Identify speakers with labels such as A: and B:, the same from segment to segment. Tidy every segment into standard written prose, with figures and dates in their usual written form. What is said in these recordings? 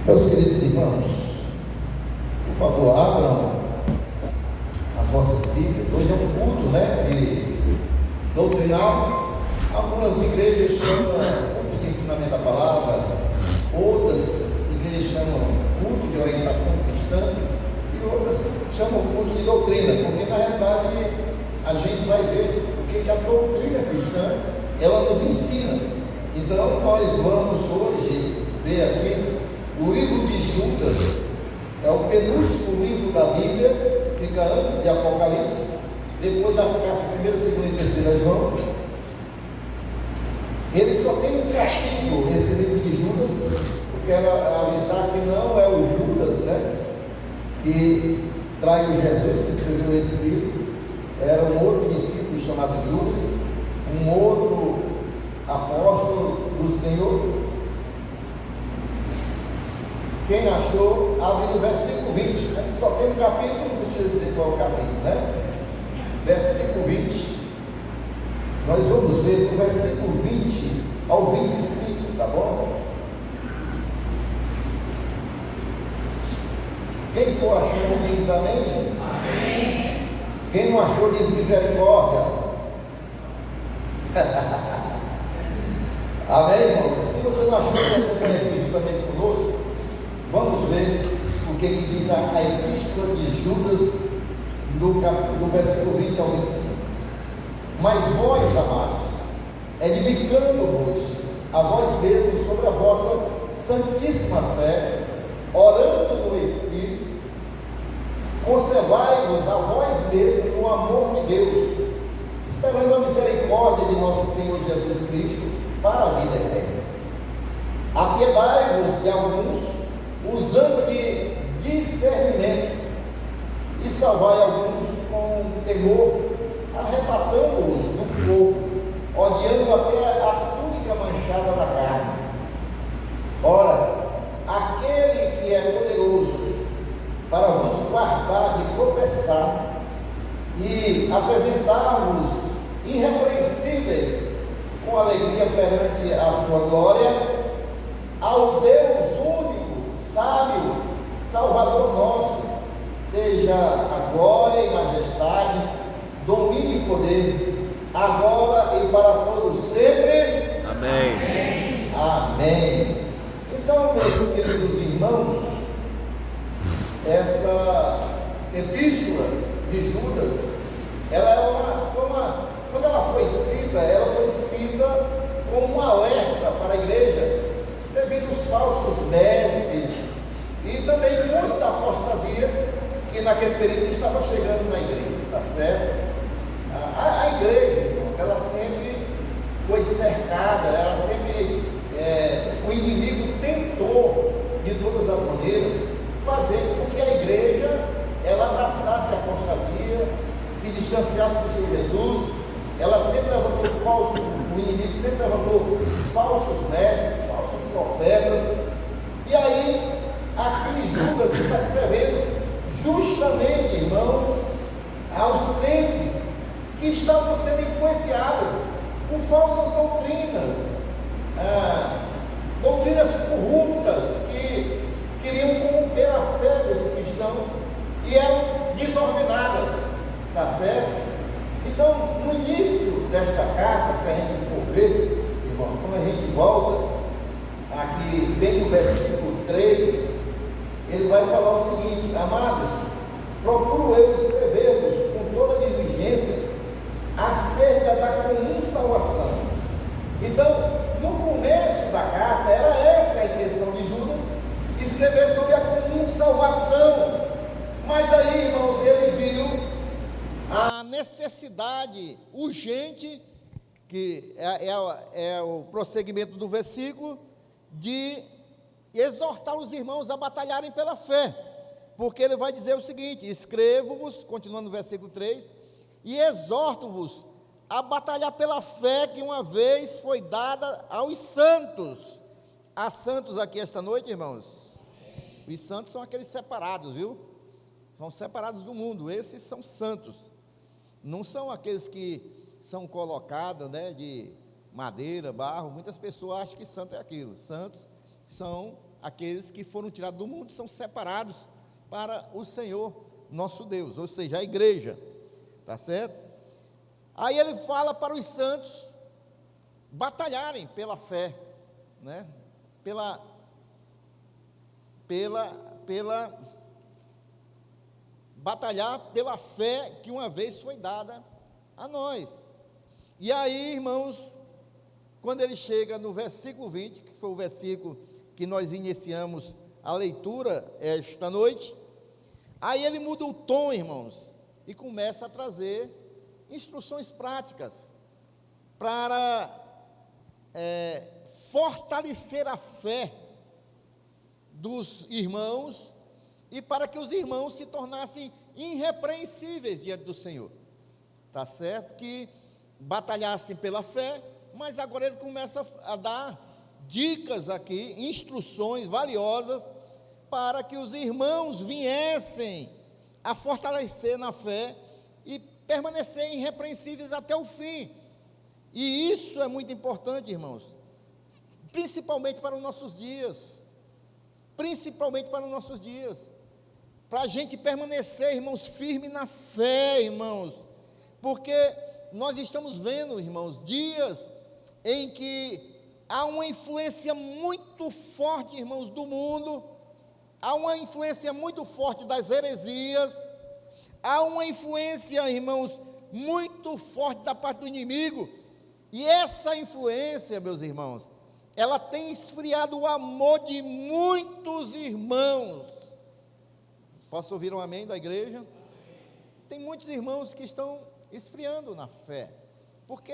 A: Meus queridos irmãos, por favor, abram as vossas Bíblias. Hoje é um culto, de doutrinal. Algumas igrejas chamam culto de ensinamento da palavra, outras igrejas chamam culto de orientação cristã e outras chamam culto de doutrina, porque na realidade a gente vai ver o que a doutrina cristã ela nos ensina. Então nós vamos hoje ver aqui o livro de Judas. É o penúltimo livro da Bíblia, fica antes de Apocalipse, depois das cartas 1ª, 2ª e 3ª João. Ele só tem um capítulo, esse livro de Judas. Eu quero avisar que não é o Judas, que traiu Jesus, que escreveu esse livro. Era um outro discípulo chamado Judas, um outro apóstolo do Senhor. Quem achou, abre no versículo 20. Só tem um capítulo, não precisa dizer qual é o capítulo, Versículo 20. Nós vamos ver do versículo 20 ao 25, tá bom? Quem for achando diz amém. Amém. Quem não achou diz misericórdia. Amém, irmãos? Se você não achou, você acompanha aqui juntamente conosco. Vamos ver o que diz a epístola de Judas do versículo 20 ao 25. Mas vós, amados, edificando-vos a vós mesmos sobre a vossa santíssima fé, orando no Espírito, conservai-vos a vós mesmos no amor de Deus, esperando a misericórdia de nosso Senhor Jesus Cristo para a vida eterna. Apiedai-vos de alguns, usando de discernimento, e salvai alguns com temor, arrebatando-os do fogo, odiando até a túnica manchada da carne. Ora, aquele que é poderoso para vos guardar de tropeçar e apresentar-vos irrepreensíveis com alegria perante a sua glória, ao Deus único, sábio, Salvador nosso, seja a glória e majestade, domínio e poder, agora e para todos sempre.
B: Amém.
A: Amém. Então, meus queridos irmãos, essa epístola de Judas, quando ela foi escrita como um alerta para a igreja, devido aos falsos mestres e também muita apostasia que naquele período estava chegando na igreja, tá certo? A igreja, irmãos, ela sempre foi cercada, o inimigo tentou, de todas as maneiras, fazer com que a igreja, ela abraçasse a apostasia, se distanciasse do Senhor Jesus. Ela sempre levantou o inimigo sempre levantou falsos mestres, falsos profetas. E aí, aqui Judas está escrevendo justamente, irmãos, aos crentes que estavam sendo influenciados por falsas doutrinas, doutrinas corruptas que queriam corromper a fé dos cristãos e eram desordenadas, tá certo? Então, no início desta carta, se a gente for ver, irmãos, quando a gente volta aqui bem no versículo 3, ele vai falar o seguinte: amados, procuro eu escrever-vos com toda diligência acerca da comum salvação. Então, no começo da carta, era essa a intenção de Judas, escrever sobre a comum salvação. Mas aí, irmãos, ele viu a necessidade urgente, que é o prosseguimento do versículo, de exortar os irmãos a batalharem pela fé, porque ele vai dizer o seguinte: escrevo-vos, continuando no versículo 3, e exorto-vos a batalhar pela fé que uma vez foi dada aos santos. Há santos aqui esta noite, irmãos? Os santos são aqueles separados, viu? São separados do mundo, esses são santos. Não são aqueles que são colocados, de madeira, barro. Muitas pessoas acham que santo é aquilo. Santos são aqueles que foram tirados do mundo, são separados para o Senhor nosso Deus, ou seja, a igreja, tá certo? Aí ele fala para os santos batalharem pela fé, né? Batalhar pela fé que uma vez foi dada a nós. E aí, irmãos, quando ele chega no versículo 20, que foi o versículo que nós iniciamos a leitura esta noite, aí ele muda o tom, irmãos, e começa a trazer instruções práticas para fortalecer a fé dos irmãos e para que os irmãos se tornassem irrepreensíveis diante do Senhor. Tá certo? Que batalhassem pela fé, mas agora ele começa a dar dicas aqui, instruções valiosas para que os irmãos viessem a fortalecer na fé e permanecer irrepreensíveis até o fim. E isso é muito importante, irmãos, principalmente para os nossos dias, para a gente permanecer, irmãos, firme na fé, irmãos, porque nós estamos vendo, irmãos, dias em que há uma influência muito forte, irmãos, do mundo, há uma influência muito forte das heresias, há uma influência, irmãos, muito forte da parte do inimigo, e essa influência, meus irmãos, ela tem esfriado o amor de muitos irmãos. Posso ouvir um amém da igreja? Tem muitos irmãos que estão esfriando na fé, porque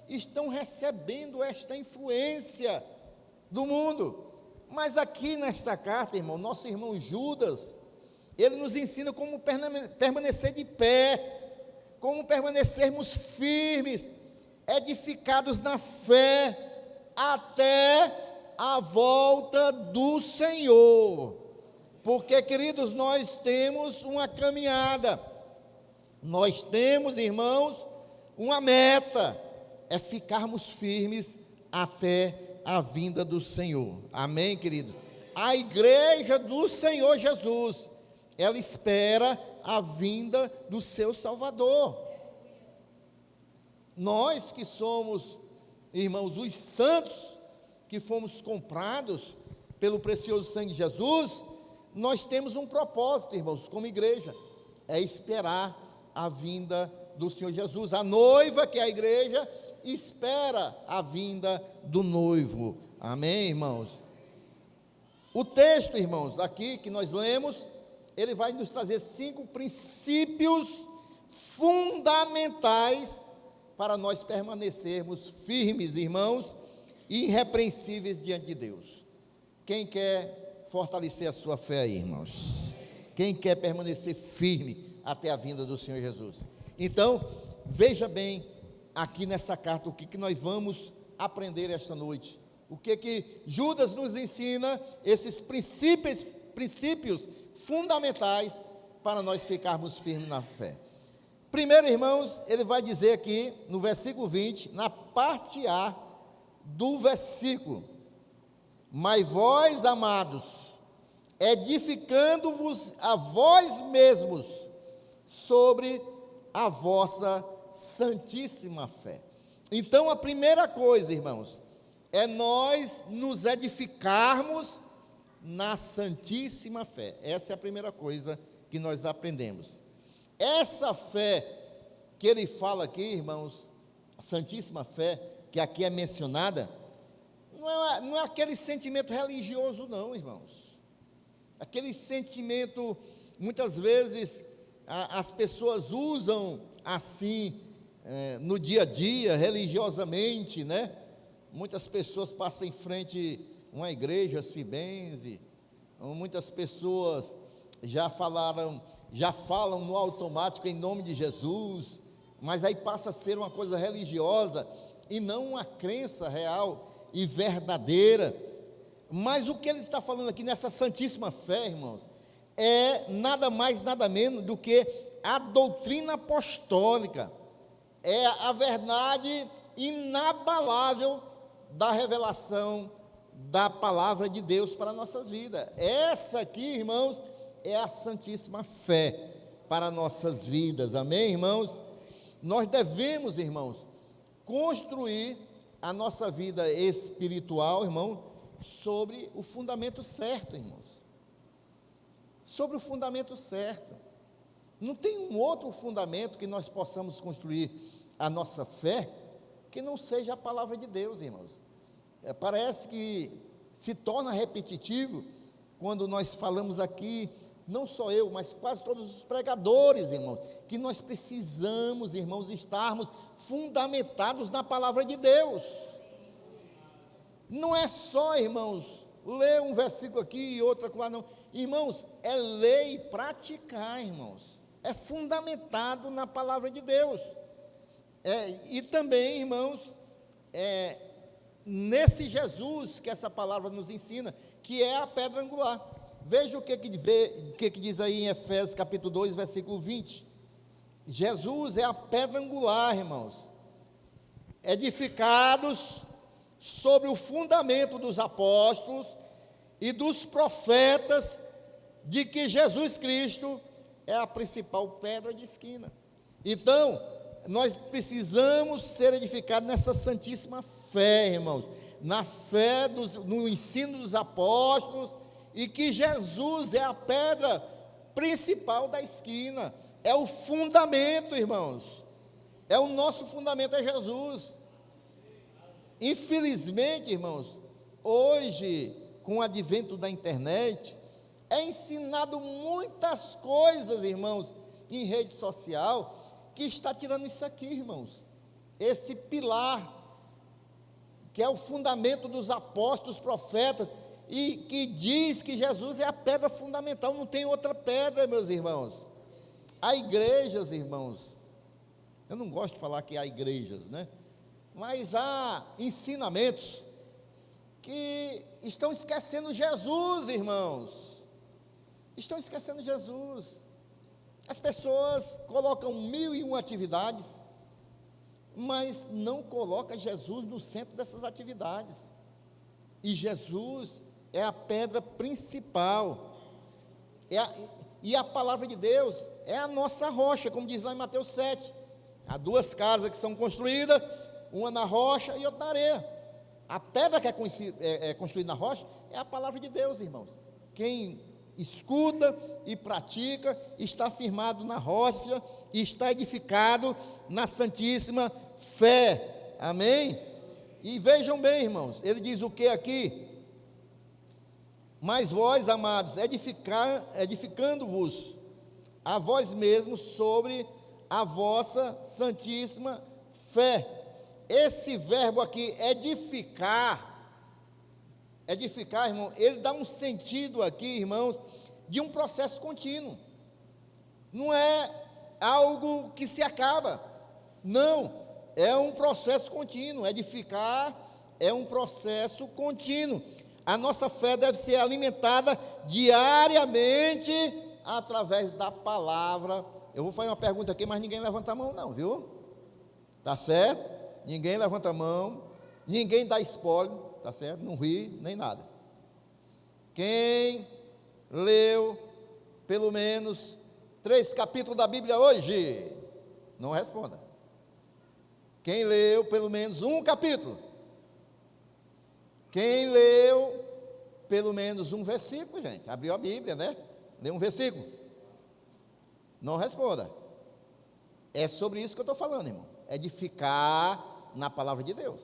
A: estão recebendo esta influência do mundo. Mas aqui nesta carta, irmão, nosso irmão Judas, ele nos ensina como permanecer de pé, como permanecermos firmes, edificados na fé, até a volta do Senhor. Porque, queridos, nós temos uma caminhada, nós temos, irmãos, uma meta, é ficarmos firmes até a vinda do Senhor. Amém, queridos? A igreja do Senhor Jesus, ela espera a vinda do seu Salvador. Nós que somos, irmãos, os santos, que fomos comprados pelo precioso sangue de Jesus, nós temos um propósito, irmãos, como igreja, é esperar a vinda do Senhor Jesus. A noiva, que é a igreja, espera a vinda do noivo. Amém, irmãos? O texto, irmãos, aqui que nós lemos, ele vai nos trazer 5 princípios fundamentais para nós permanecermos firmes, irmãos, e irrepreensíveis diante de Deus. Quem quer fortalecer a sua fé aí, irmãos? Quem quer permanecer firme até a vinda do Senhor Jesus? Então, veja bem aqui nessa carta o que nós vamos aprender esta noite. O que Judas nos ensina, esses princípios fundamentais para nós ficarmos firmes na fé. Primeiro, irmãos, ele vai dizer aqui no versículo 20, na parte A do versículo: mas vós, amados, edificando-vos a vós mesmos sobre a vossa santíssima fé. Então, a primeira coisa, irmãos, é nós nos edificarmos na santíssima fé. Essa é a primeira coisa que nós aprendemos. Essa fé que ele fala aqui, irmãos, a santíssima fé, que aqui é mencionada, não é aquele sentimento religioso não, irmãos. Aquele sentimento, muitas vezes, as pessoas usam assim, no dia a dia, religiosamente, né? Muitas pessoas passam em frente a uma igreja, se benze, muitas pessoas já falam no automático em nome de Jesus, mas aí passa a ser uma coisa religiosa e não uma crença real e verdadeira. Mas o que ele está falando aqui nessa santíssima fé, irmãos, é nada mais, nada menos do que a doutrina apostólica, é a verdade inabalável da revelação da palavra de Deus para nossas vidas. Essa aqui, irmãos, é a santíssima fé para nossas vidas, amém, irmãos? Nós devemos, irmãos, construir a nossa vida espiritual, irmão, sobre o fundamento certo, irmãos. Sobre o fundamento certo. Não tem um outro fundamento que nós possamos construir a nossa fé que não seja a palavra de Deus, irmãos. Parece que se torna repetitivo quando nós falamos aqui, não só eu, mas quase todos os pregadores, irmãos, que nós precisamos, irmãos, estarmos fundamentados na palavra de Deus. Não é só, irmãos, ler um versículo aqui e outro lá, não. Irmãos, é ler e praticar, irmãos. É fundamentado na palavra de Deus. E também, irmãos, nesse Jesus que essa palavra nos ensina, que é a pedra angular. Veja o que diz aí em Efésios capítulo 2, versículo 20. Jesus é a pedra angular, irmãos, edificados sobre o fundamento dos apóstolos e dos profetas, de que Jesus Cristo é a principal pedra de esquina. Então, nós precisamos ser edificados nessa santíssima fé, irmãos, na fé, no ensino dos apóstolos, e que Jesus é a pedra principal da esquina, é o fundamento, irmãos, é o nosso fundamento, é Jesus. Infelizmente, irmãos, hoje, com o advento da internet, é ensinado muitas coisas, irmãos, em rede social, que está tirando isso aqui, irmãos, esse pilar, que é o fundamento dos apóstolos, profetas, e que diz que Jesus é a pedra fundamental, não tem outra pedra, meus irmãos. Há igrejas, irmãos, eu não gosto de falar que há igrejas, né? Mas há ensinamentos que estão esquecendo Jesus, irmãos. Estão esquecendo Jesus. As pessoas colocam 1001 atividades, mas não colocam Jesus no centro dessas atividades. E Jesus é a pedra principal. E a palavra de Deus é a nossa rocha, como diz lá em Mateus 7. Há duas casas que são construídas, uma na rocha e outra na areia. A pedra que é construída na rocha é a palavra de Deus, irmãos. Quem escuta e pratica está firmado na rocha e está edificado na santíssima fé. Amém? E vejam bem, irmãos, ele diz o que aqui? Mas vós, amados, edificando-vos a vós mesmos sobre a vossa santíssima fé. Esse verbo aqui, edificar, irmão, ele dá um sentido aqui, irmãos, de um processo contínuo. Não é algo que se acaba, não, é um processo contínuo. Edificar é um processo contínuo. A nossa fé deve ser alimentada diariamente através da palavra. Eu vou fazer uma pergunta aqui, mas ninguém levanta a mão não, viu? Tá certo? Ninguém levanta a mão, ninguém dá espólio, tá certo? Não ri, nem nada. Quem leu pelo menos 3 capítulos da Bíblia hoje? Não responda. Quem leu pelo menos um capítulo? Quem leu pelo menos um versículo, gente? Abriu a Bíblia, né? Leu um versículo? Não responda. É sobre isso que eu estou falando, irmão. Edificar na palavra de Deus.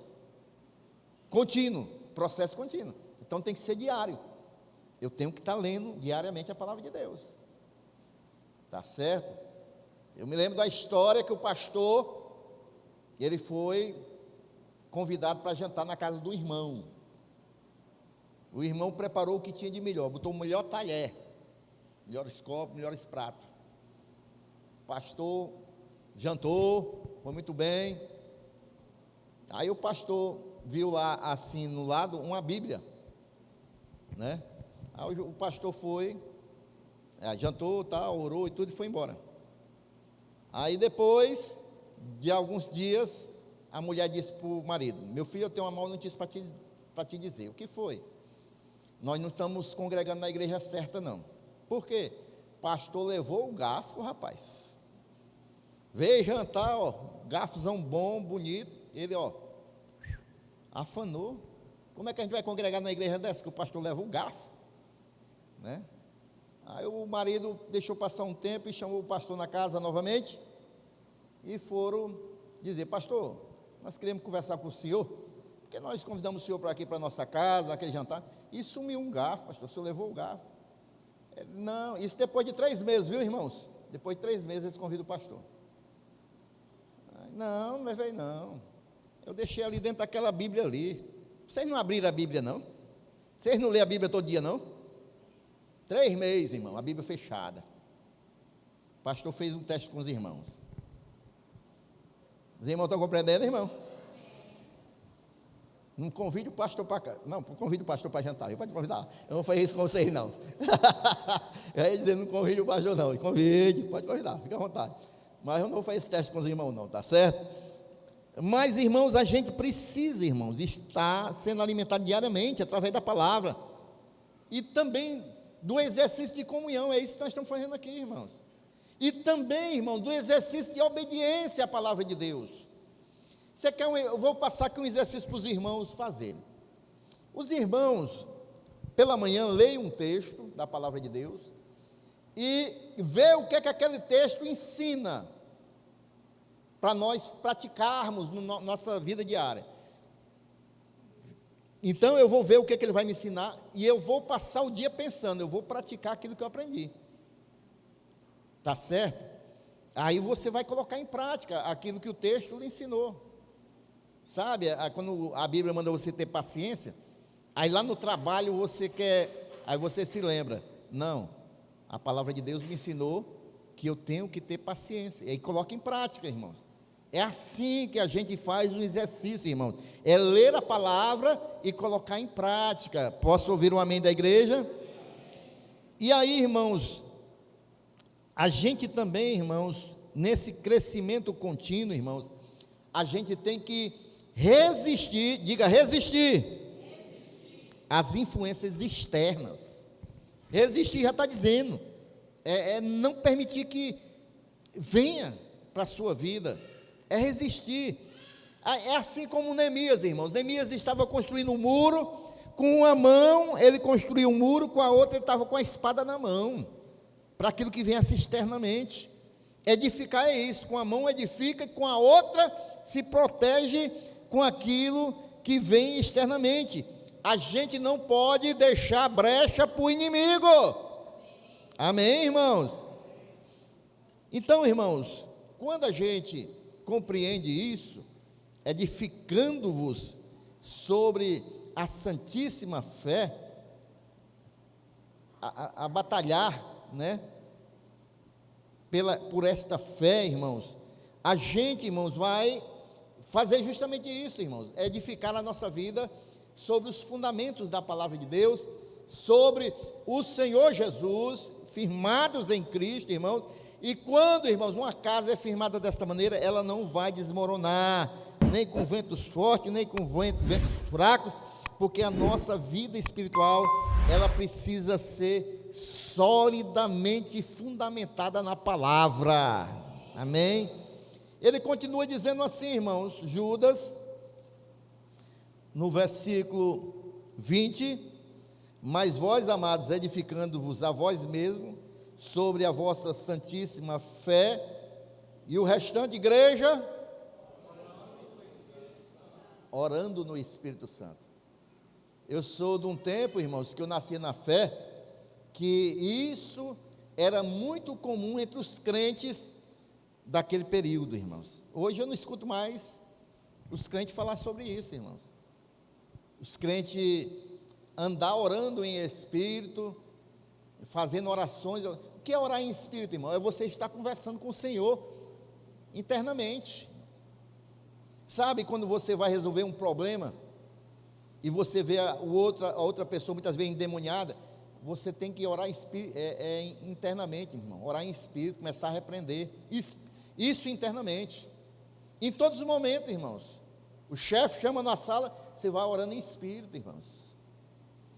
A: Contínuo, processo contínuo. Então tem que ser diário. Eu tenho que estar lendo diariamente a palavra de Deus. Tá certo? Eu me lembro da história que o pastor, ele foi convidado para jantar na casa do irmão. O irmão preparou o que tinha de melhor, botou o melhor talher, melhores copos, melhores pratos. O pastor jantou, foi muito bem. Aí o pastor viu lá, assim, no lado, uma Bíblia, né? Aí o pastor foi, jantou, tal, orou e tudo, e foi embora. Aí depois de alguns dias, a mulher disse para o marido: meu filho, eu tenho uma má notícia para te para te dizer. O que foi? Nós não estamos congregando na igreja certa, não. Por quê? Pastor levou o garfo, rapaz. Veio jantar, ó, garfozão bom, bonito. Ele, ó, afanou. Como é que a gente vai congregar na igreja dessa? Que o pastor leva o garfo, né? Aí o marido deixou passar um tempo e chamou o pastor na casa novamente. E foram dizer: pastor, nós queremos conversar com o senhor, porque nós convidamos o senhor para aqui, para a nossa casa, aquele jantar. E sumiu um garfo, pastor, o senhor levou o garfo. Ele, não, isso depois de 3 meses, viu, irmãos? Depois de 3 meses eles convidam o pastor. Não, não levei não. Eu deixei ali dentro daquela Bíblia ali. Vocês não abriram a Bíblia, não? Vocês não lêem a Bíblia todo dia, não? 3 meses, irmão, a Bíblia fechada. O pastor fez um teste com os irmãos. Os irmãos estão compreendendo, irmão? Não convide o pastor para cá. Não, convide o pastor para jantar. Eu pode convidar. Eu não vou fazer isso com vocês, não. Eu ia dizer, não convide o pastor, não. Convide, pode convidar, fica à vontade. Mas eu não vou fazer esse teste com os irmãos, não, tá certo? Mas, irmãos, a gente precisa, irmãos, estar sendo alimentado diariamente através da palavra. E também do exercício de comunhão. É isso que nós estamos fazendo aqui, irmãos. E também, irmãos, do exercício de obediência à palavra de Deus. Você quer eu vou passar aqui um exercício para os irmãos fazerem. Os irmãos, pela manhã, leem um texto da palavra de Deus e vê o que é que aquele texto ensina para nós praticarmos na nossa vida diária. Então eu vou ver o que é que ele vai me ensinar e eu vou passar o dia pensando, eu vou praticar aquilo que eu aprendi. Tá certo? Aí você vai colocar em prática aquilo que o texto lhe ensinou. Sabe, quando a Bíblia manda você ter paciência, aí lá no trabalho você quer, aí você se lembra, não, a palavra de Deus me ensinou que eu tenho que ter paciência, e aí coloca em prática, irmãos. É assim que a gente faz o exercício, irmãos, é ler a palavra e colocar em prática. Posso ouvir um amém da igreja? E aí, irmãos, a gente também, irmãos, nesse crescimento contínuo, irmãos, a gente tem que resistir, diga resistir, às influências externas. Resistir já está dizendo, não permitir que venha para a sua vida, é resistir. É assim como Neemias, irmãos. Neemias estava construindo um muro, com uma mão ele construiu um muro, com a outra ele estava com a espada na mão, para aquilo que viesse externamente. Edificar é isso, com a mão edifica e com a outra se protege com aquilo que vem externamente. A gente não pode deixar brecha para o inimigo. Amém, irmãos? Então, irmãos, quando a gente compreende isso, edificando-vos sobre a santíssima fé, a batalhar, né, por esta fé, irmãos, a gente, irmãos, vai fazer justamente isso, irmãos, edificar a nossa vida sobre os fundamentos da palavra de Deus, sobre o Senhor Jesus, firmados em Cristo, irmãos. E quando, irmãos, uma casa é firmada desta maneira, ela não vai desmoronar, nem com ventos fortes, nem com ventos fracos, porque a nossa vida espiritual, ela precisa ser solidamente fundamentada na palavra. Amém? Ele continua dizendo assim, irmãos, Judas, no versículo 20: mas vós, amados, edificando-vos a vós mesmos sobre a vossa santíssima fé, e o restante, igreja, orando no Espírito Santo. Eu sou de um tempo, irmãos, que eu nasci na fé, que isso era muito comum entre os crentes daquele período, irmãos. Hoje eu não escuto mais os crentes falar sobre isso, irmãos. Os crentes andar orando em espírito, fazendo orações. O que é orar em espírito, irmão? É você estar conversando com o Senhor internamente. Sabe quando você vai resolver um problema e você vê a outra pessoa muitas vezes endemoniada? Você tem que orar internamente, irmão. Orar em espírito, começar a repreender. Isso internamente. Em todos os momentos, irmãos. O chefe chama na sala, você vai orando em espírito, irmãos.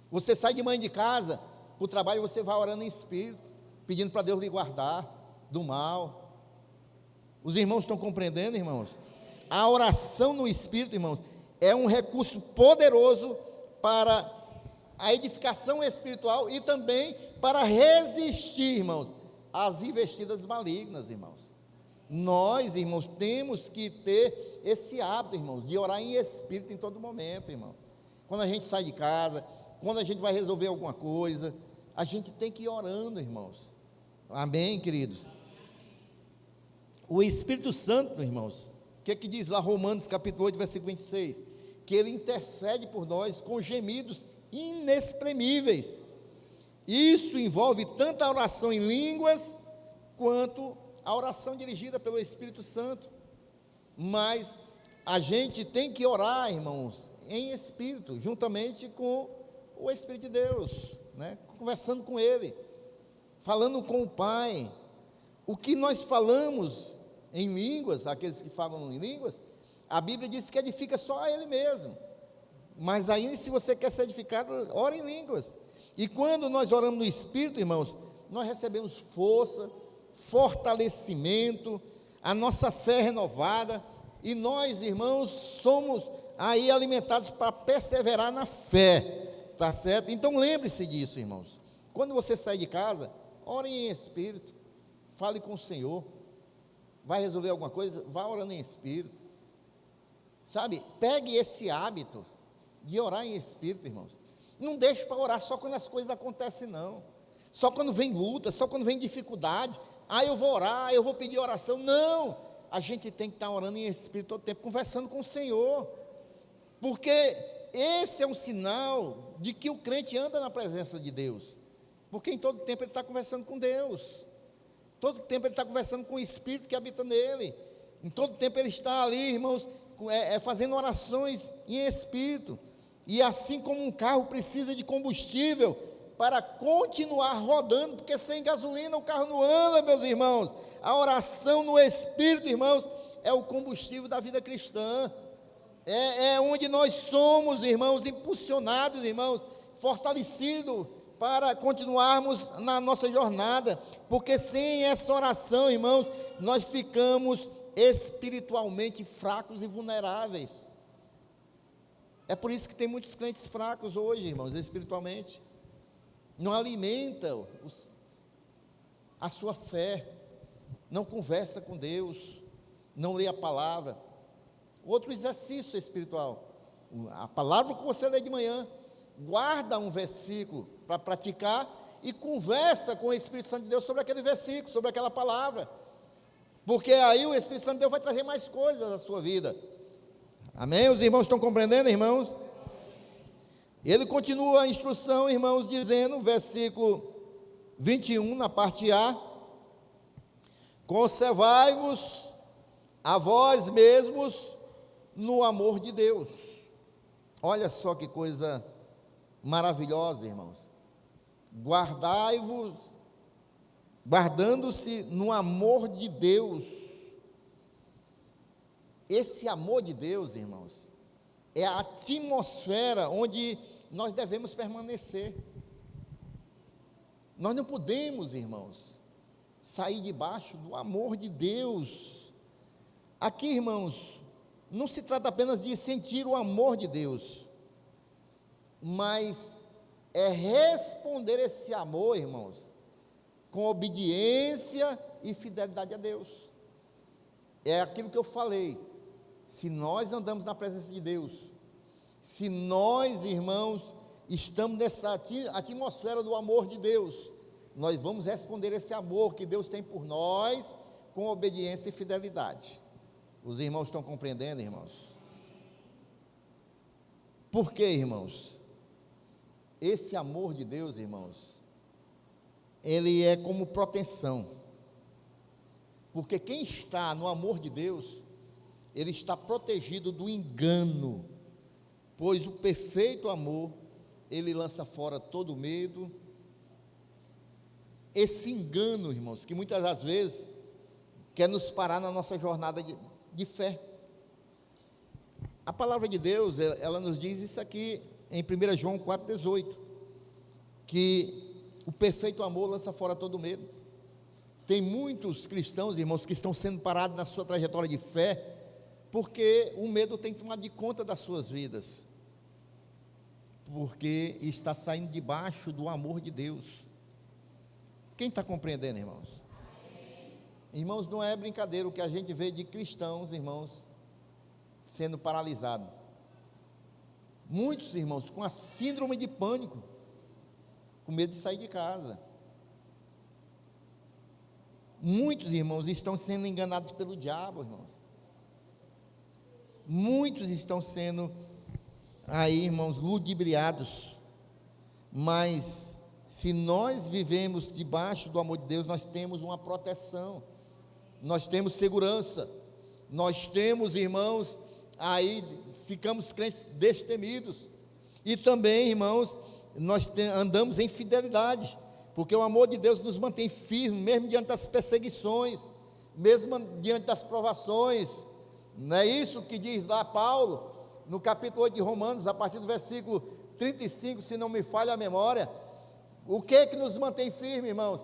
A: Você sai de manhã de casa, para o trabalho, você vai orando em espírito, pedindo para Deus lhe guardar do mal. Os irmãos estão compreendendo, irmãos? A oração no espírito, irmãos, é um recurso poderoso para a edificação espiritual e também para resistir, irmãos, às investidas malignas, irmãos. Nós, irmãos, temos que ter esse hábito, irmãos, de orar em espírito em todo momento, irmão. Quando a gente sai de casa, quando a gente vai resolver alguma coisa, a gente tem que ir orando, irmãos. Amém, queridos? O Espírito Santo, irmãos, o que diz lá Romanos capítulo 8, versículo 26? Que ele intercede por nós com gemidos inexprimíveis. Isso envolve tanto a oração em línguas, quanto a oração dirigida pelo Espírito Santo. Mas a gente tem que orar, irmãos, em espírito, juntamente com o Espírito de Deus, né? Conversando com Ele, falando com o Pai. O que nós falamos em línguas, aqueles que falam em línguas, a Bíblia diz que edifica só a Ele mesmo. Mas aí, se você quer ser edificado, ore em línguas. E quando nós oramos no Espírito, irmãos, nós recebemos força, fortalecimento, a nossa fé renovada, e nós, irmãos, somos aí alimentados para perseverar na fé, tá certo? Então lembre-se disso, irmãos. Quando você sair de casa, ore em espírito, fale com o Senhor. Vai resolver alguma coisa, vá orando em espírito. Sabe, pegue esse hábito de orar em espírito, irmãos. Não deixe para orar só quando as coisas acontecem, não. Só quando vem luta, só quando vem dificuldade. Eu vou orar, eu vou pedir oração. Não, a gente tem que estar orando em espírito todo tempo, conversando com o Senhor. Porque esse é um sinal de que o crente anda na presença de Deus. Porque em todo tempo ele está conversando com Deus. Todo tempo ele está conversando com o Espírito que habita nele. Em todo tempo ele está ali, irmãos, fazendo orações em espírito. E assim como um carro precisa de combustível para continuar rodando, porque sem gasolina o carro não anda, meus irmãos. A oração no Espírito, irmãos, é o combustível da vida cristã. É onde nós somos, irmãos, impulsionados, irmãos, fortalecidos para continuarmos na nossa jornada, porque sem essa oração, irmãos, nós ficamos espiritualmente fracos e vulneráveis. É por isso que tem muitos crentes fracos hoje, irmãos, espiritualmente. Não alimenta a sua fé, não conversa com Deus, não lê a palavra. Outro exercício espiritual, a palavra que você lê de manhã, guarda um versículo para praticar e conversa com o Espírito Santo de Deus sobre aquele versículo, sobre aquela palavra, porque aí o Espírito Santo de Deus vai trazer mais coisas à sua vida. Amém? Os irmãos estão compreendendo, irmãos? Ele continua a instrução, irmãos, dizendo, versículo 21, na parte A: conservai-vos a vós mesmos no amor de Deus. Olha só que coisa maravilhosa, irmãos. Guardai-vos, guardando-se no amor de Deus. Esse amor de Deus, irmãos, é a atmosfera onde nós devemos permanecer. Nós não podemos, irmãos, sair debaixo do amor de Deus. Aqui, irmãos, não se trata apenas de sentir o amor de Deus, mas é responder esse amor, irmãos, com obediência e fidelidade a Deus. É aquilo que eu falei. Se nós andamos na presença de Deus, se nós, irmãos, estamos nessa atmosfera do amor de Deus, nós vamos responder esse amor que Deus tem por nós com obediência e fidelidade. Os irmãos estão compreendendo, irmãos? Por quê, irmãos? Esse amor de Deus, irmãos, ele é como proteção. Porque quem está no amor de Deus, ele está protegido do engano, pois o perfeito amor, ele lança fora todo medo. Esse engano, irmãos, que muitas das vezes quer nos parar na nossa jornada de fé. A palavra de Deus, ela nos diz isso aqui em 1 João 4,18, que o perfeito amor lança fora todo medo. Tem muitos cristãos, irmãos, que estão sendo parados na sua trajetória de fé, porque o medo tem tomado de conta das suas vidas, porque está saindo debaixo do amor de Deus. Quem está compreendendo, irmãos? Irmãos, não é brincadeira o que a gente vê de cristãos, irmãos, sendo paralisados. Muitos irmãos com a síndrome de pânico, com medo de sair de casa. Muitos irmãos estão sendo enganados pelo diabo, irmãos. Muitos estão sendo aí, irmãos, ludibriados. Mas se nós vivemos debaixo do amor de Deus, nós temos uma proteção, nós temos segurança, nós temos, irmãos, aí ficamos crentes destemidos. E também, irmãos, nós andamos em fidelidade, porque o amor de Deus nos mantém firmes, mesmo diante das perseguições, mesmo diante das provações. Não é isso que diz lá Paulo, no capítulo 8 de Romanos, a partir do versículo 35, se não me falha a memória. O que nos mantém firmes, irmãos?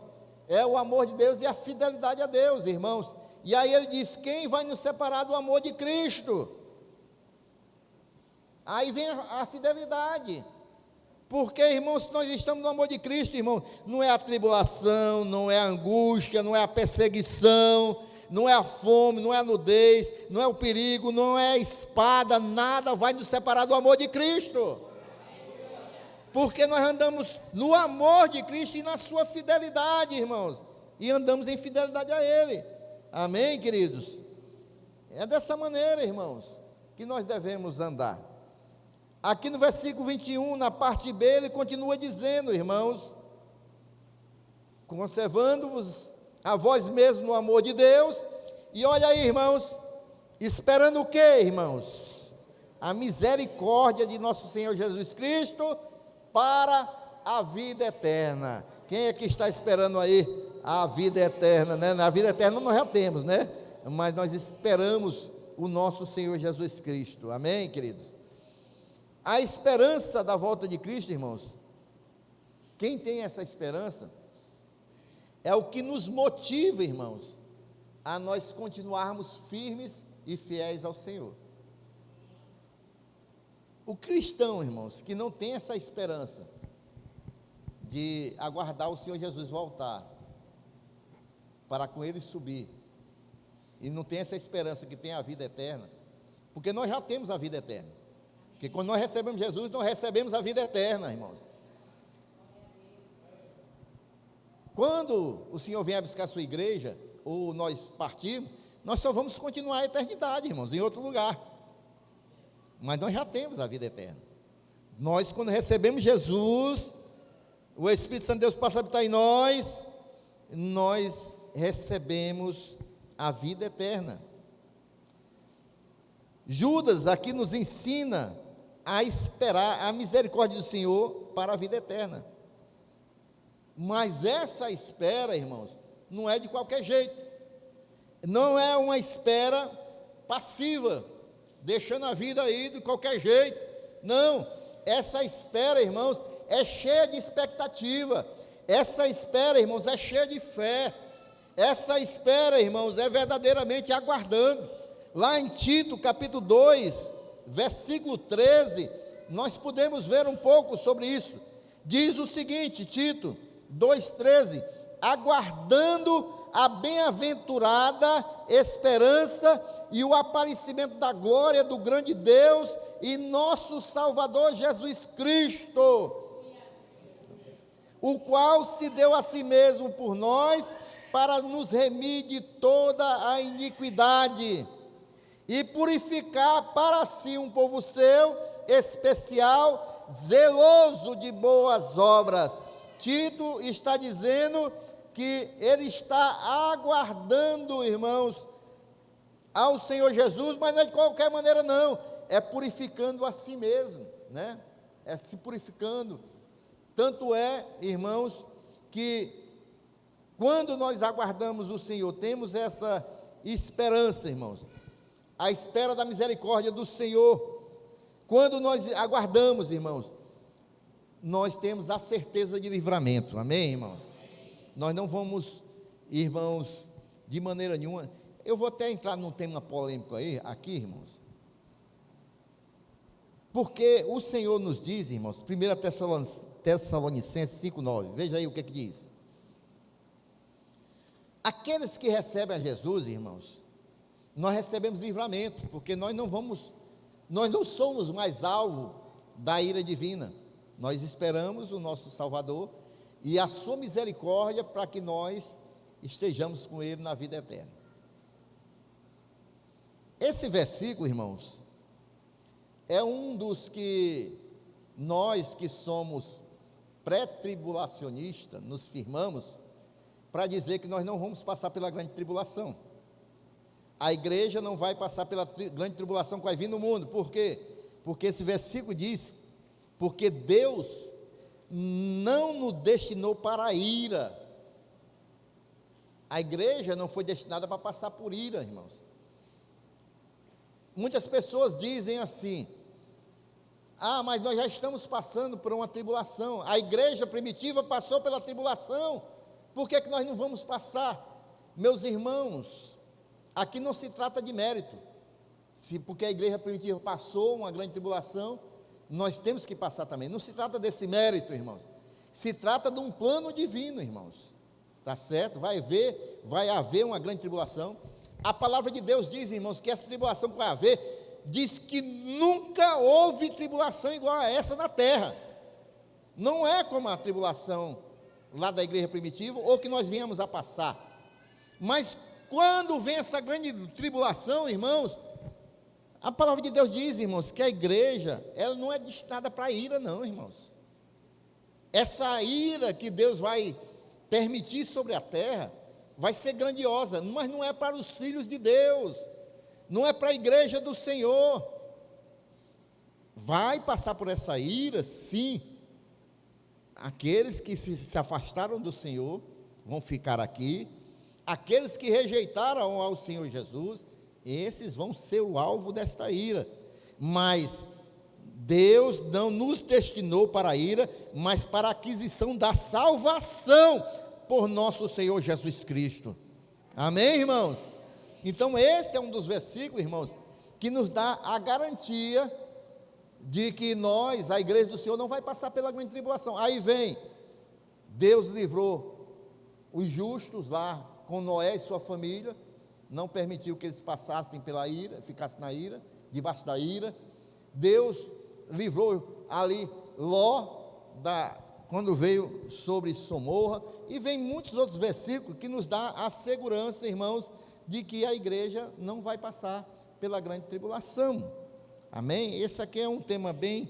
A: É o amor de Deus e a fidelidade a Deus, irmãos. E aí ele diz: quem vai nos separar do amor de Cristo? Aí vem a fidelidade. Porque, irmãos, se nós estamos no amor de Cristo, irmãos, não é a tribulação, não é a angústia, não é a perseguição, não é a fome, não é a nudez, não é o perigo, não é a espada, nada vai nos separar do amor de Cristo. Porque nós andamos no amor de Cristo e na sua fidelidade, irmãos, e andamos em fidelidade a Ele. Amém, queridos? É dessa maneira, irmãos, que nós devemos andar. Aqui no versículo 21, na parte B, ele continua dizendo, irmãos: conservando-vos a vós mesmos no amor de Deus. E olha aí, irmãos, esperando o quê, irmãos? A misericórdia de nosso Senhor Jesus Cristo para a vida eterna. Quem é que está esperando aí a vida eterna, né? Na vida eterna nós já temos, né? Mas nós esperamos o nosso Senhor Jesus Cristo. Amém, queridos? A esperança da volta de Cristo, irmãos, quem tem essa esperança, é o que nos motiva, irmãos, a nós continuarmos firmes e fiéis ao Senhor. O cristão, irmãos, que não tem essa esperança de aguardar o Senhor Jesus voltar, para com Ele subir, e não tem essa esperança que tem a vida eterna, porque nós já temos a vida eterna. Porque quando nós recebemos Jesus, nós recebemos a vida eterna, irmãos. Quando o Senhor vier buscar a sua igreja, ou nós partirmos, nós só vamos continuar a eternidade, irmãos, em outro lugar. Mas nós já temos a vida eterna. Nós, quando recebemos Jesus, o Espírito Santo de Deus passa a habitar em nós recebemos a vida eterna. Judas aqui nos ensina a esperar a misericórdia do Senhor para a vida eterna. Mas essa espera, irmãos, não é de qualquer jeito. Não é uma espera passiva, deixando a vida aí de qualquer jeito. Não, essa espera, irmãos, é cheia de expectativa. Essa espera, irmãos, é cheia de fé. Essa espera, irmãos, é verdadeiramente aguardando. Lá em Tito, capítulo 2, versículo 13, nós podemos ver um pouco sobre isso. Diz o seguinte, Tito 2,13: aguardando a bem-aventurada esperança e o aparecimento da glória do grande Deus e nosso Salvador Jesus Cristo, o qual se deu a si mesmo por nós, para nos remir de toda a iniquidade e purificar para si um povo seu, especial, zeloso de boas obras. Tito está dizendo que ele está aguardando, irmãos, ao Senhor Jesus, mas não é de qualquer maneira não, é purificando a si mesmo, né? É se purificando. Tanto é, irmãos, que quando nós aguardamos o Senhor, temos essa esperança, irmãos, a espera da misericórdia do Senhor, Quando nós aguardamos, irmãos, nós temos a certeza de livramento, amém, irmãos? Nós não vamos, irmãos, de maneira nenhuma. Eu vou até entrar num tema polêmico aqui, irmãos, porque o Senhor nos diz, irmãos, 1 Tessalonicenses 5,9, veja aí o que diz. Aqueles que recebem a Jesus, irmãos, nós recebemos livramento, porque nós não somos mais alvo da ira divina. Nós esperamos o nosso Salvador e a sua misericórdia para que nós estejamos com Ele na vida eterna. Esse versículo, irmãos, é um dos que nós que somos pré-tribulacionistas nos firmamos para dizer que nós não vamos passar pela grande tribulação. A igreja não vai passar pela grande tribulação que vai vir no mundo. Por quê? Porque esse versículo diz, porque Deus não nos destinou para a ira. A igreja não foi destinada para passar por ira, irmãos. Muitas pessoas dizem assim, mas nós já estamos passando por uma tribulação. A igreja primitiva passou pela tribulação. Por que nós não vamos passar? Meus irmãos, aqui não se trata de mérito. Porque a igreja primitiva passou uma grande tribulação, nós temos que passar também. Não se trata desse mérito, irmãos. Se trata de um plano divino, irmãos. Está certo? Vai haver uma grande tribulação. A palavra de Deus diz, irmãos, que essa tribulação que vai haver, diz que nunca houve tribulação igual a essa na terra. Não é como a tribulação lá da igreja primitiva, ou que nós viemos a passar. Mas quando vem essa grande tribulação, irmãos, a palavra de Deus diz, irmãos, que a igreja, ela não é destinada para ira, não, irmãos. Essa ira que Deus vai permitir sobre a terra, vai ser grandiosa, mas não é para os filhos de Deus, não é para a igreja do Senhor. Vai passar por essa ira, sim. Aqueles que se afastaram do Senhor vão ficar aqui. Aqueles que rejeitaram ao Senhor Jesus, esses vão ser o alvo desta ira. Mas Deus não nos destinou para a ira, mas para a aquisição da salvação por nosso Senhor Jesus Cristo. Amém, irmãos? Então esse é um dos versículos, irmãos, que nos dá a garantia de que nós, a igreja do Senhor, não vai passar pela grande tribulação. Aí vem, Deus livrou os justos lá com Noé e sua família, não permitiu que eles passassem pela ira, ficassem na ira, debaixo da ira. Deus livrou ali Ló, quando veio sobre Somorra, e vem muitos outros versículos que nos dá a segurança, irmãos, de que a igreja não vai passar pela grande tribulação. Amém? Esse aqui é um tema bem,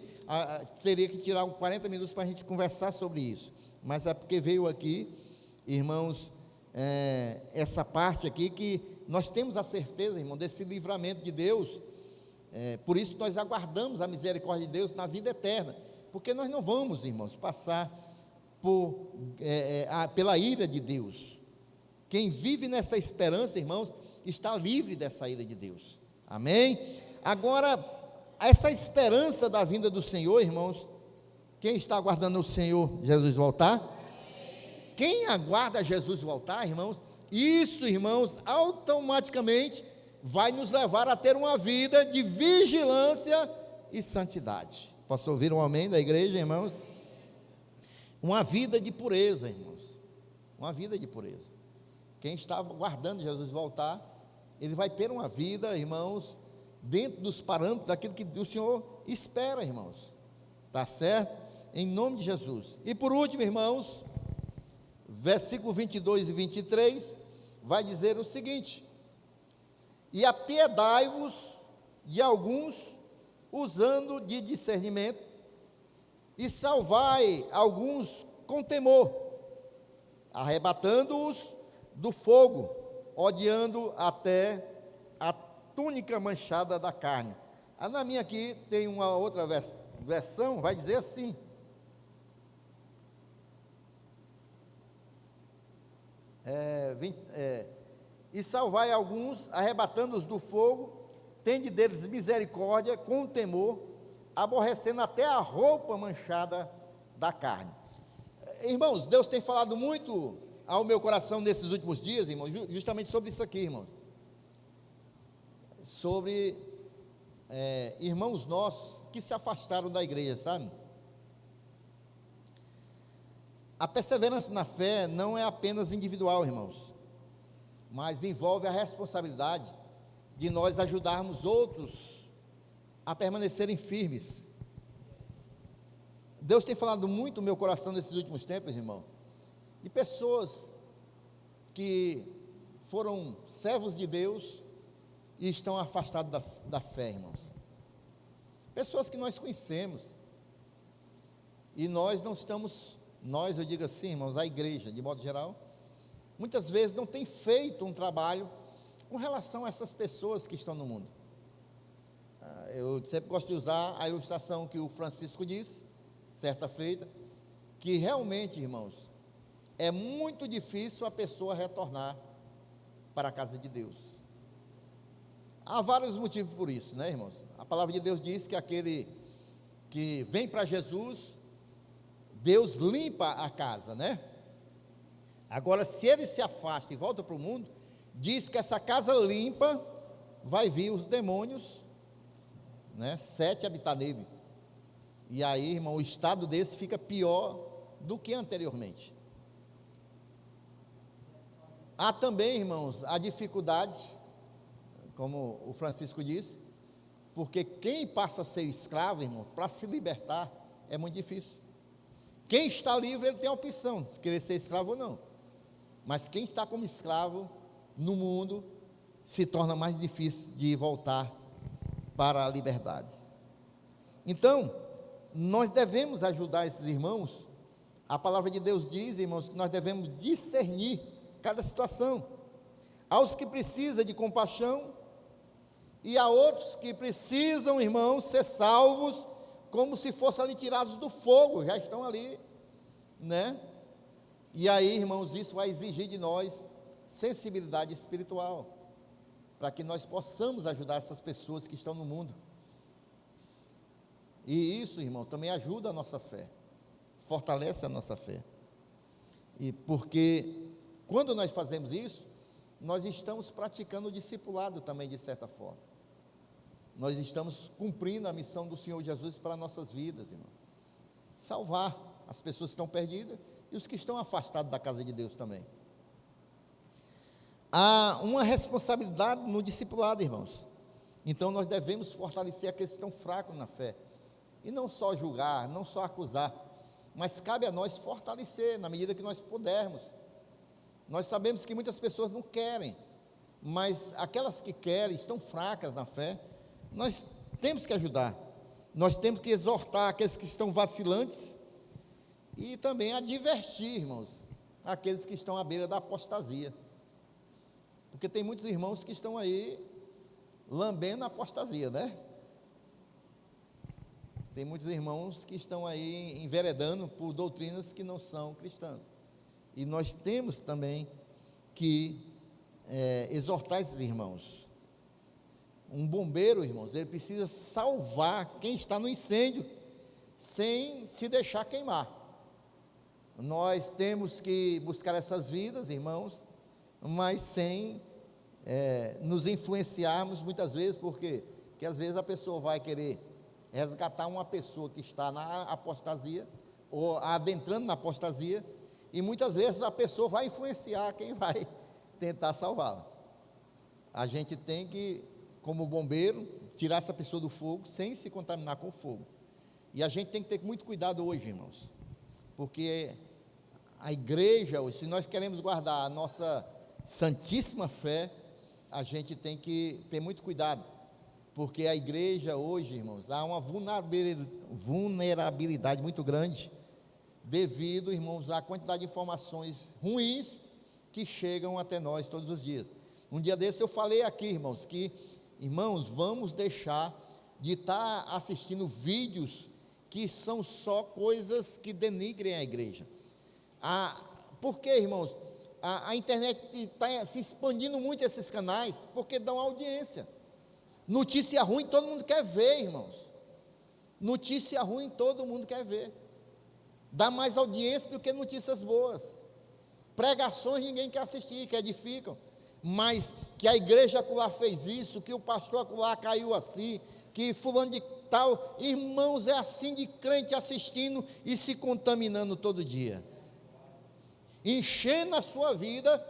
A: teria que tirar 40 minutos para a gente conversar sobre isso, mas é porque veio aqui, irmãos, essa parte aqui que nós temos a certeza, irmão, desse livramento de Deus. Por isso nós aguardamos a misericórdia de Deus na vida eterna, porque nós não vamos, irmãos, passar pela ira de Deus. Quem vive nessa esperança, irmãos, está livre dessa ira de Deus. Amém? Agora, essa esperança da vinda do Senhor, irmãos, quem está aguardando o Senhor Jesus voltar? Quem aguarda Jesus voltar, irmãos, isso, irmãos, automaticamente vai nos levar a ter uma vida de vigilância e santidade. Posso ouvir um amém da igreja, irmãos? Uma vida de pureza, irmãos. Uma vida de pureza. Quem está aguardando Jesus voltar, ele vai ter uma vida, irmãos, dentro dos parâmetros daquilo que o Senhor espera, irmãos. Está certo? Em nome de Jesus. E por último, irmãos, versículo 22 e 23, vai dizer o seguinte: e apiedai-vos de alguns, usando de discernimento, e salvai alguns com temor, arrebatando-os do fogo, odiando até a túnica manchada da carne. Na minha aqui tem uma outra versão, vai dizer assim: e salvai alguns, arrebatando-os do fogo, tende deles misericórdia com temor, aborrecendo até a roupa manchada da carne. Irmãos, Deus tem falado muito ao meu coração nesses últimos dias, irmãos, justamente sobre isso aqui, irmãos. Sobre irmãos nossos que se afastaram da igreja, sabe? A perseverança na fé não é apenas individual, irmãos, mas envolve a responsabilidade de nós ajudarmos outros a permanecerem firmes. Deus tem falado muito no meu coração nesses últimos tempos, irmão, de pessoas que foram servos de Deus e estão afastados da fé, irmãos. Pessoas que nós conhecemos, e nós não estamos, eu digo assim, irmãos, a igreja, de modo geral, muitas vezes não tem feito um trabalho com relação a essas pessoas que estão no mundo. Eu sempre gosto de usar a ilustração que o Francisco disse, certa feita, que realmente, irmãos, é muito difícil a pessoa retornar para a casa de Deus. Há vários motivos por isso, né, irmãos? A palavra de Deus diz que aquele que vem para Jesus, Deus limpa a casa, né? Agora, se ele se afasta e volta para o mundo, diz que essa casa limpa, vai vir os demônios, né? 7 habitar nele. E aí, irmão, o estado desse fica pior do que anteriormente. Há também, irmãos, a dificuldade, como o Francisco disse, porque quem passa a ser escravo, irmão, para se libertar, é muito difícil. Quem está livre, ele tem a opção de querer ser escravo ou não. Mas quem está como escravo no mundo, se torna mais difícil de voltar para a liberdade. Então, nós devemos ajudar esses irmãos. A palavra de Deus diz, irmãos, que nós devemos discernir cada situação. Há os que precisam de compaixão, e há outros que precisam, irmãos, ser salvos, como se fossem ali tirados do fogo, já estão ali, né? E aí, irmãos, isso vai exigir de nós sensibilidade espiritual, para que nós possamos ajudar essas pessoas que estão no mundo. E isso, irmão, também ajuda a nossa fé, fortalece a nossa fé. E porque quando nós fazemos isso, nós estamos praticando o discipulado também, de certa forma. Nós estamos cumprindo a missão do Senhor Jesus para nossas vidas, irmão. Salvar as pessoas que estão perdidas e os que estão afastados da casa de Deus também. Há uma responsabilidade no discipulado, irmãos. Então nós devemos fortalecer aqueles que estão fracos na fé. E não só julgar, não só acusar, mas cabe a nós fortalecer na medida que nós pudermos. Nós sabemos que muitas pessoas não querem, mas aquelas que querem, estão fracas na fé, nós temos que ajudar. Nós temos que exortar aqueles que estão vacilantes e também advertir, irmãos, aqueles que estão à beira da apostasia. Porque tem muitos irmãos que estão aí lambendo a apostasia, né? Tem muitos irmãos que estão aí enveredando por doutrinas que não são cristãs. E nós temos também que exortar esses irmãos. Um bombeiro, irmãos, ele precisa salvar quem está no incêndio, sem se deixar queimar. Nós temos que buscar essas vidas, irmãos, mas sem nos influenciarmos muitas vezes, porque às vezes a pessoa vai querer resgatar uma pessoa que está na apostasia, ou adentrando na apostasia, e muitas vezes a pessoa vai influenciar quem vai tentar salvá-la. A gente tem que, como bombeiro, tirar essa pessoa do fogo sem se contaminar com o fogo. E a gente tem que ter muito cuidado hoje, irmãos, porque a igreja, se nós queremos guardar a nossa santíssima fé, a gente tem que ter muito cuidado, porque a igreja hoje, irmãos, há uma vulnerabilidade muito grande, devido, irmãos, à quantidade de informações ruins que chegam até nós todos os dias. Um dia desse eu falei aqui, irmãos, que, irmãos, vamos deixar de estar assistindo vídeos que são só coisas que denigrem a igreja. Por quê, irmãos? A internet está se expandindo muito, esses canais, porque dão audiência. Notícia ruim todo mundo quer ver, irmãos. Notícia ruim todo mundo quer ver. Dá mais audiência do que notícias boas. Pregações ninguém quer assistir, que edificam. Mas que a igreja acolá fez isso, que o pastor acolá caiu assim, que fulano de tal, irmãos, é assim de crente assistindo e se contaminando todo dia. Enchendo a sua vida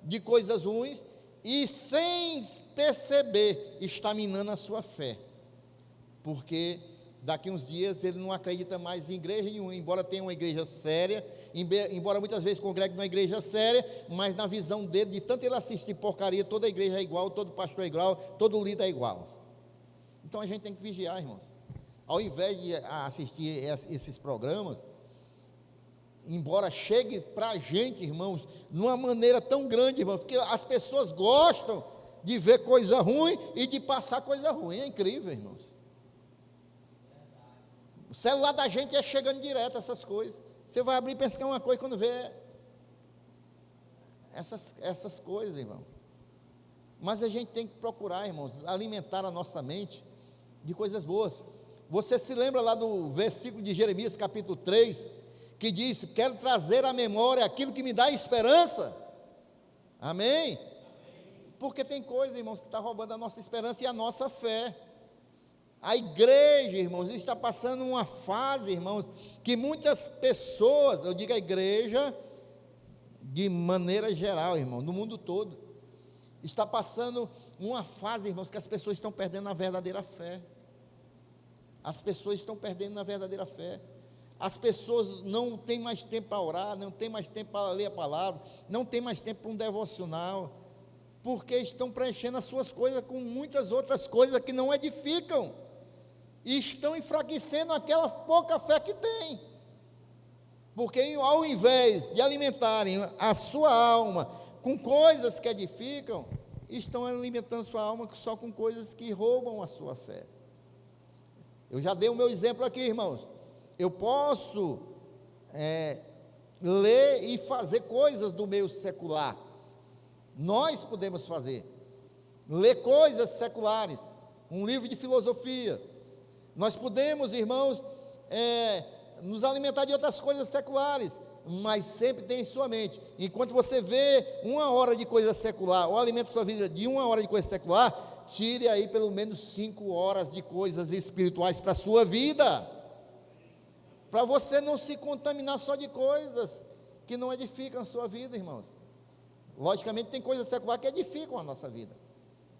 A: de coisas ruins e sem perceber, está minando a sua fé. Porque daqui uns dias ele não acredita mais em igreja nenhuma, embora tenha uma igreja séria, embora muitas vezes congregue numa igreja séria, mas na visão dele, de tanto ele assistir porcaria, toda a igreja é igual, todo pastor é igual, todo líder é igual. Então a gente tem que vigiar, irmãos. Ao invés de assistir esses programas, embora chegue para a gente, irmãos, de uma maneira tão grande, irmãos, porque as pessoas gostam de ver coisa ruim e de passar coisa ruim. É incrível, irmãos. O celular da gente é chegando direto essas coisas. Você vai abrir e pensa que é uma coisa, quando vê essas coisas, irmão. Mas a gente tem que procurar, irmãos, alimentar a nossa mente de coisas boas. Você se lembra lá do versículo de Jeremias, capítulo 3, que diz: quero trazer à memória aquilo que me dá esperança. Amém? Porque tem coisa, irmãos, que está roubando a nossa esperança e a nossa fé. A igreja, irmãos, está passando uma fase, irmãos, que muitas pessoas, eu digo a igreja de maneira geral, irmão, no mundo todo, está passando uma fase, irmãos, que as pessoas estão perdendo a verdadeira fé. As pessoas estão perdendo a verdadeira fé. As pessoas não têm mais tempo para orar, não têm mais tempo para ler a palavra, não têm mais tempo para um devocional, porque estão preenchendo as suas coisas com muitas outras coisas que não edificam, e estão enfraquecendo aquela pouca fé que tem, porque ao invés de alimentarem a sua alma com coisas que edificam, estão alimentando sua alma só com coisas que roubam a sua fé. Eu já dei o meu exemplo aqui, irmãos. Eu posso ler e fazer coisas do meio secular. Nós podemos fazer. Ler coisas seculares. Um livro de filosofia. Nós podemos, irmãos, nos alimentar de outras coisas seculares. Mas sempre tem em sua mente. Enquanto você vê 1 hora de coisa secular, ou alimenta sua vida de 1 hora de coisa secular, tire aí pelo menos 5 horas de coisas espirituais para a sua vida. Para você não se contaminar só de coisas que não edificam a sua vida, irmãos. Logicamente tem coisas seculares que edificam a nossa vida,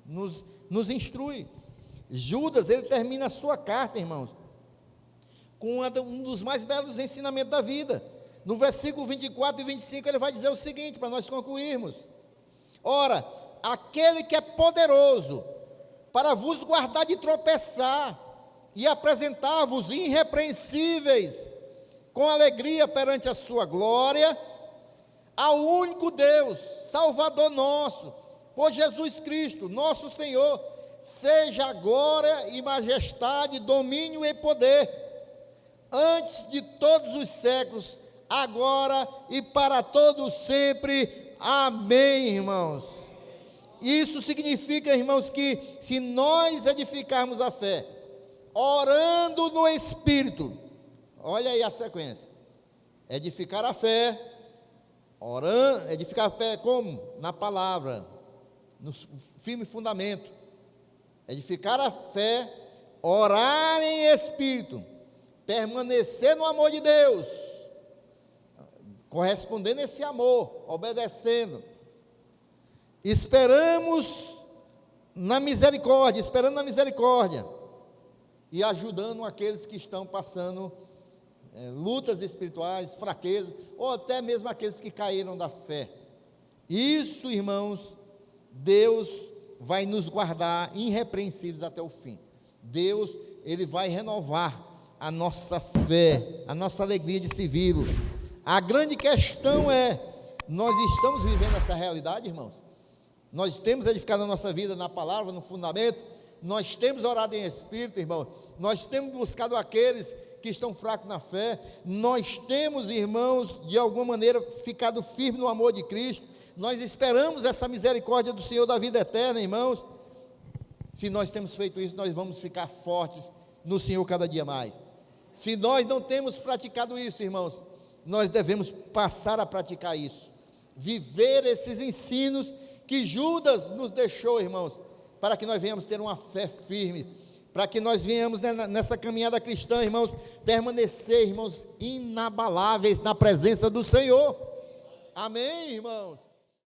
A: nos instrui. Judas, ele termina a sua carta, irmãos, com um dos mais belos ensinamentos da vida. No versículo 24 e 25 ele vai dizer o seguinte, para nós concluirmos: ora, aquele que é poderoso para vos guardar de tropeçar e apresentar-vos irrepreensíveis com alegria perante a sua glória, ao único Deus, Salvador nosso, por Jesus Cristo, nosso Senhor, seja a glória e majestade, domínio e poder, antes de todos os séculos, agora e para todos sempre. Amém, irmãos. Isso significa, irmãos, que se nós edificarmos a fé, orando no Espírito, olha aí a sequência: edificar a fé, orando, edificar a fé como? Na palavra, no firme fundamento. Edificar a fé, orar em Espírito, permanecer no amor de Deus, correspondendo a esse amor, obedecendo. Esperamos na misericórdia, esperando na misericórdia, e ajudando aqueles que estão passando lutas espirituais, fraquezas, ou até mesmo aqueles que caíram da fé. Isso, irmãos, Deus vai nos guardar irrepreensíveis até o fim. Deus, Ele vai renovar a nossa fé, a nossa alegria de servi-lo. A grande questão é, nós estamos vivendo essa realidade, irmãos? Nós temos edificado a nossa vida na palavra, no fundamento, nós temos orado em Espírito, irmãos, nós temos buscado aqueles que estão fracos na fé, nós temos, irmãos, de alguma maneira, ficado firmes no amor de Cristo, nós esperamos essa misericórdia do Senhor da vida eterna, irmãos. Se nós temos feito isso, nós vamos ficar fortes no Senhor cada dia mais. Se nós não temos praticado isso, irmãos, nós devemos passar a praticar isso, viver esses ensinos que Judas nos deixou, irmãos, para que nós venhamos ter uma fé firme, para que nós venhamos nessa caminhada cristã, irmãos, permanecer, irmãos, inabaláveis na presença do Senhor. Amém, irmãos?